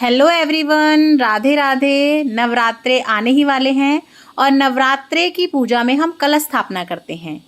Hello everyone, Radhe Radhe. Navratre आने ही वाले हैं और नवरात्रे की पूजा में हम कलश स्थापना करते हैं।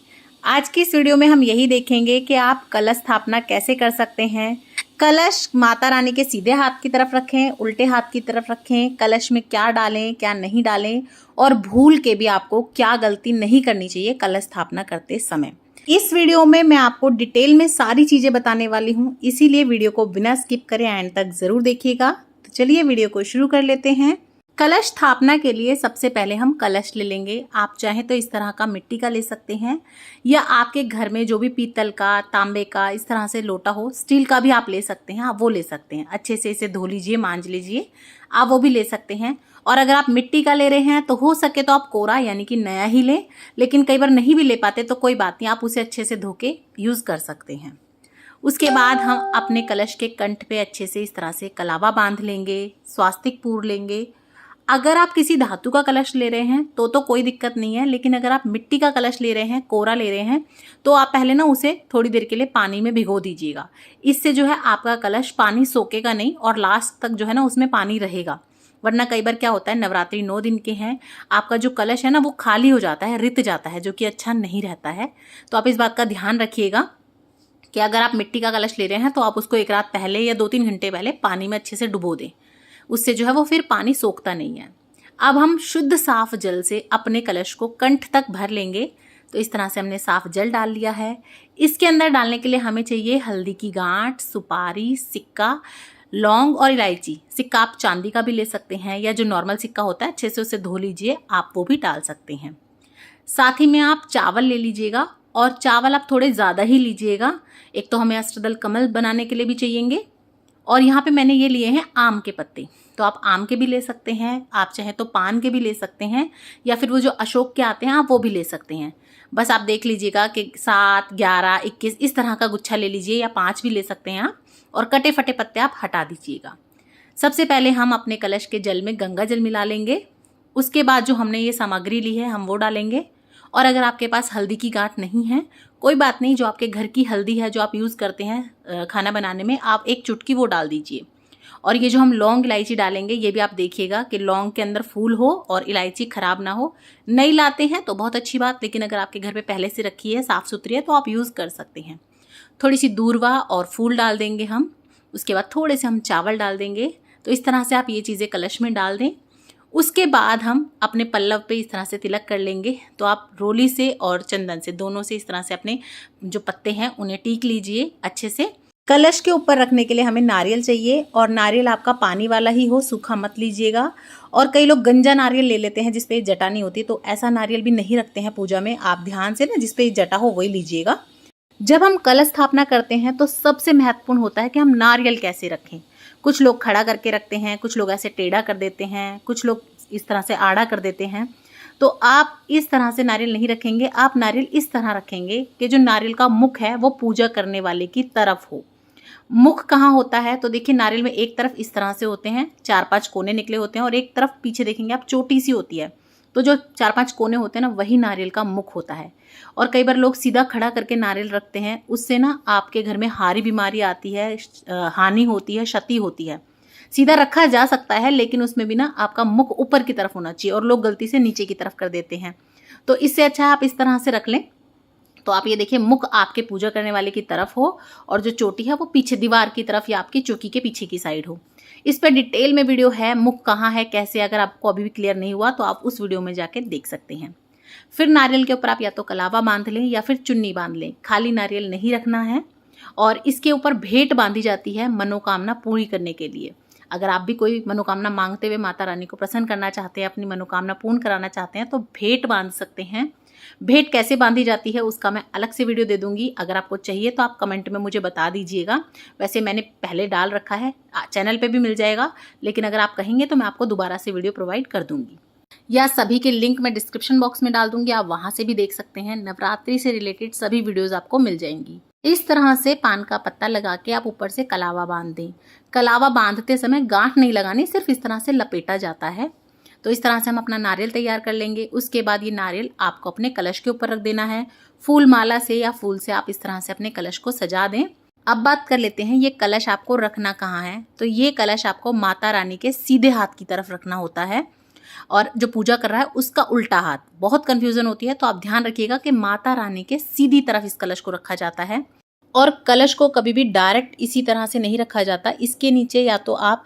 आज की इस वीडियो में हम यही देखेंगे कि आप कलश स्थापना कैसे कर सकते हैं। कलश माता रानी के सीधे हाथ की तरफ रखें, उल्टे हाथ की तरफ रखें, कलश में क्या डालें क्या नहीं डालें और भूल के भी आपको क्या गलती नहीं करनी चाहिए कलश स्थापना करते समय। इस वीडियो में मैं आपको डिटेल में सारी चीज़ें बताने वाली हूँ, इसीलिए वीडियो को बिना स्किप करे एंड तक ज़रूर देखिएगा। तो चलिए वीडियो को शुरू कर लेते हैं। कलश स्थापना के लिए सबसे पहले हम कलश ले लेंगे। आप चाहें तो इस तरह का मिट्टी का ले सकते हैं या आपके घर में जो भी पीतल का, तांबे का इस तरह से लोटा हो, स्टील का भी आप ले सकते हैं, आप वो ले सकते हैं। अच्छे से इसे धो लीजिए, मांज लीजिए, आप वो भी ले सकते हैं। और अगर आप मिट्टी का ले रहे हैं तो हो सके तो आप कोरा यानी कि नया ही लें, लेकिन कई बार नहीं भी ले पाते तो कोई बात नहीं, आप उसे अच्छे से धो के यूज़ कर सकते हैं। उसके बाद हम अपने कलश के कंठ पे अच्छे से इस तरह से कलावा बांध लेंगे, स्वास्तिक पूर लेंगे। अगर आप किसी धातु का कलश ले रहे हैं तो कोई दिक्कत नहीं है, लेकिन अगर आप मिट्टी का कलश ले रहे हैं, कोरा ले रहे हैं, तो आप पहले ना उसे थोड़ी देर के लिए पानी में भिगो दीजिएगा। इससे जो है आपका कलश पानी सोखेगा नहीं और लास्ट तक जो है ना उसमें पानी रहेगा। वरना कई बार क्या होता है, नवरात्रि 9 दिन के हैं, आपका जो कलश है ना वो खाली हो जाता है, रित जाता है, जो कि अच्छा नहीं रहता है। तो आप इस बात का ध्यान रखिएगा कि अगर आप मिट्टी का कलश ले रहे हैं तो आप उसको एक रात पहले या 2-3 घंटे पहले पानी में अच्छे से डुबो दें। उससे जो है वो फिर पानी सोखता नहीं है। अब हम शुद्ध साफ जल से अपने कलश को कंठ तक भर लेंगे। तो इस तरह से हमने साफ जल डाल लिया है। इसके अंदर डालने के लिए हमें चाहिए हल्दी की गांठ, सुपारी, सिक्का, लौंग और इलायची। सिक्का आप चांदी का भी ले सकते हैं या जो नॉर्मल सिक्का होता है अच्छे से उसे धो लीजिए, आप वो भी डाल सकते हैं। साथ ही में आप चावल ले लीजिएगा और चावल आप थोड़े ज़्यादा ही लीजिएगा। एक तो हमें अष्टदल कमल बनाने के लिए भी चाहिएंगे और यहाँ पे मैंने ये लिए हैं आम के पत्ते। तो आप आम के भी ले सकते हैं, आप चाहे तो पान के भी ले सकते हैं या फिर वो जो अशोक के आते हैं आप वो भी ले सकते हैं। बस आप देख लीजिएगा कि 7, 11, 21 इस तरह का गुच्छा ले लीजिए या 5 भी ले सकते हैं आप, और कटे फटे पत्ते आप हटा दीजिएगा। सबसे पहले हम अपने कलश के जल में गंगा जल मिला लेंगे। उसके बाद जो हमने ये सामग्री ली है हम वो डालेंगे। और अगर आपके पास हल्दी की गांठ नहीं है, कोई बात नहीं, जो आपके घर की हल्दी है जो आप यूज़ करते हैं खाना बनाने में, आप एक चुटकी वो डाल दीजिए। और ये जो हम लौंग इलायची डालेंगे ये भी आप देखिएगा कि लौंग के अंदर फूल हो और इलायची खराब ना हो। नहीं लाते हैं तो बहुत अच्छी बात, लेकिन अगर आपके घर पे पहले से रखी है, साफ़ सुथरी है, तो आप यूज़ कर सकते हैं। थोड़ी सी दूर्वा और फूल डाल देंगे हम। उसके बाद थोड़े से हम चावल डाल देंगे। तो इस तरह से आप ये चीज़ें कलश में डाल दें। उसके बाद हम अपने पल्लव पे इस तरह से तिलक कर लेंगे। तो आप रोली से और चंदन से, दोनों से इस तरह से अपने जो पत्ते हैं उन्हें टीक लीजिए अच्छे से। कलश के ऊपर रखने के लिए हमें नारियल चाहिए और नारियल आपका पानी वाला ही हो, सूखा मत लीजिएगा। और कई लोग गंजा नारियल ले लेते हैं जिसपे जटा नहीं होती, तो ऐसा नारियल भी नहीं रखते हैं पूजा में। आप ध्यान से ना जिसपे जटा हो वही लीजिएगा। जब हम कलश स्थापना करते हैं तो सबसे महत्वपूर्ण होता है कि हम नारियल कैसे रखें। कुछ लोग खड़ा करके रखते हैं, कुछ लोग ऐसे टेढ़ा कर देते हैं, कुछ लोग इस तरह से आड़ा कर देते हैं। तो आप इस तरह से नारियल नहीं रखेंगे, आप नारियल इस तरह रखेंगे कि जो नारियल का मुख है वो पूजा करने वाले की तरफ हो। मुख कहाँ होता है तो देखिए, नारियल में एक तरफ इस तरह से होते हैं, 4-5 कोने निकले होते हैं, और एक तरफ पीछे देखेंगे आप चोटी सी होती है। तो जो 4-5 कोने होते हैं ना वही नारियल का मुख होता है। और कई बार लोग सीधा खड़ा करके नारियल रखते हैं, उससे ना आपके घर में हारी बीमारी आती है, हानि होती है, क्षति होती है। सीधा रखा जा सकता है लेकिन उसमें भी ना आपका मुख ऊपर की तरफ होना चाहिए, और लोग गलती से नीचे की तरफ कर देते हैं। तो इससे अच्छा है आप इस तरह से रख लें। तो आप ये देखिए, मुख आपके पूजा करने वाले की तरफ हो और जो चोटी है वो पीछे दीवार की तरफ या आपकी चौकी के पीछे की साइड हो। इस पर डिटेल में वीडियो है, मुख कहाँ है कैसे, अगर आपको अभी भी क्लियर नहीं हुआ तो आप उस वीडियो में जाके देख सकते हैं। फिर नारियल के ऊपर आप या तो कलावा बांध लें या फिर चुन्नी बांध लें, खाली नारियल नहीं रखना है। और इसके ऊपर भेंट बांधी जाती है मनोकामना पूरी करने के लिए। अगर आप भी कोई मनोकामना मांगते हुए माता रानी को प्रसन्न करना चाहते हैं, अपनी मनोकामना पूर्ण कराना चाहते हैं, तो भेंट बांध सकते हैं। भेंट कैसे बांधी जाती है उसका मैं अलग से वीडियो दे दूंगी, अगर आपको चाहिए तो आप कमेंट में मुझे बता दीजिएगा। वैसे मैंने पहले डाल रखा है, चैनल पे भी मिल जाएगा, लेकिन अगर आप कहेंगे तो मैं आपको दोबारा से वीडियो प्रोवाइड कर दूंगी, या सभी के लिंक मैं डिस्क्रिप्शन बॉक्स में डाल दूंगी, आप वहां से भी देख सकते हैं। नवरात्रि से रिलेटेड सभी वीडियोज आपको मिल जाएंगी। इस तरह से पान का पत्ता लगा के आप ऊपर से कलावा बांध दें। कलावा बांधते समय गांठ नहीं लगानी, सिर्फ इस तरह से लपेटा जाता है। तो इस तरह से हम अपना नारियल तैयार कर लेंगे। उसके बाद ये नारियल आपको अपने कलश के ऊपर रख देना है। फूल माला से या फूल से आप इस तरह से अपने कलश को सजा दें। अब बात कर लेते हैं ये कलश आपको रखना कहाँ है। तो ये कलश आपको माता रानी के सीधे हाथ की तरफ रखना होता है और जो पूजा कर रहा है उसका उल्टा हाथ। बहुत कंफ्यूजन होती है, तो आप ध्यान रखिएगा कि माता रानी के सीधी तरफ इस कलश को रखा जाता है। और कलश को कभी भी डायरेक्ट इसी तरह से नहीं रखा जाता। इसके नीचे या तो आप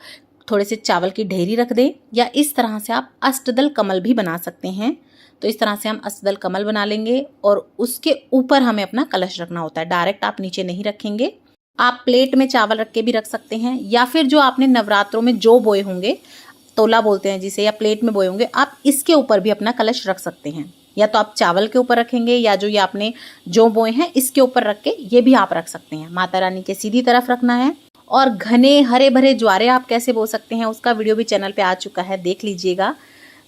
थोड़े से चावल की ढेरी रख दें या इस तरह से आप अष्टदल कमल भी बना सकते हैं। तो इस तरह से हम अष्टदल कमल बना लेंगे और उसके ऊपर हमें अपना कलश रखना होता है। डायरेक्ट आप नीचे नहीं रखेंगे। आप प्लेट में चावल रख के भी रख सकते हैं या फिर जो आपने नवरात्रों में जो बोए होंगे, तोला बोलते हैं जिसे, या प्लेट में बोए होंगे, आप इसके ऊपर भी अपना कलश रख सकते हैं। या तो आप चावल के ऊपर रखेंगे या जो ये आपने जो बोए हैं इसके ऊपर रख के ये भी आप रख सकते हैं। माता रानी के सीधी तरफ रखना है। और घने हरे भरे ज्वारे आप कैसे बो सकते हैं उसका वीडियो भी चैनल पे आ चुका है, देख लीजिएगा।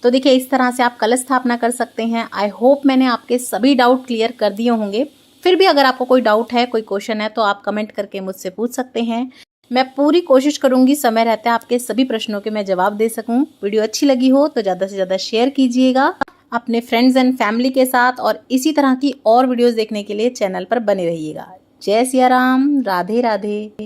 तो देखिए इस तरह से आप कलश स्थापना कर सकते हैं। आई होप मैंने आपके सभी डाउट क्लियर कर दिए होंगे। फिर भी अगर आपको कोई डाउट है, कोई क्वेश्चन है, तो आप कमेंट करके मुझसे पूछ सकते हैं। मैं पूरी कोशिश करूंगी समय रहते आपके सभी प्रश्नों के मैं जवाब दे सकूं। वीडियो अच्छी लगी हो तो ज़्यादा से ज़्यादा शेयर कीजिएगा अपने फ्रेंड्स एंड फैमिली के साथ, और इसी तरह की और वीडियोस देखने के लिए चैनल पर बने रहिएगा। जय सिया राम, राधे राधे।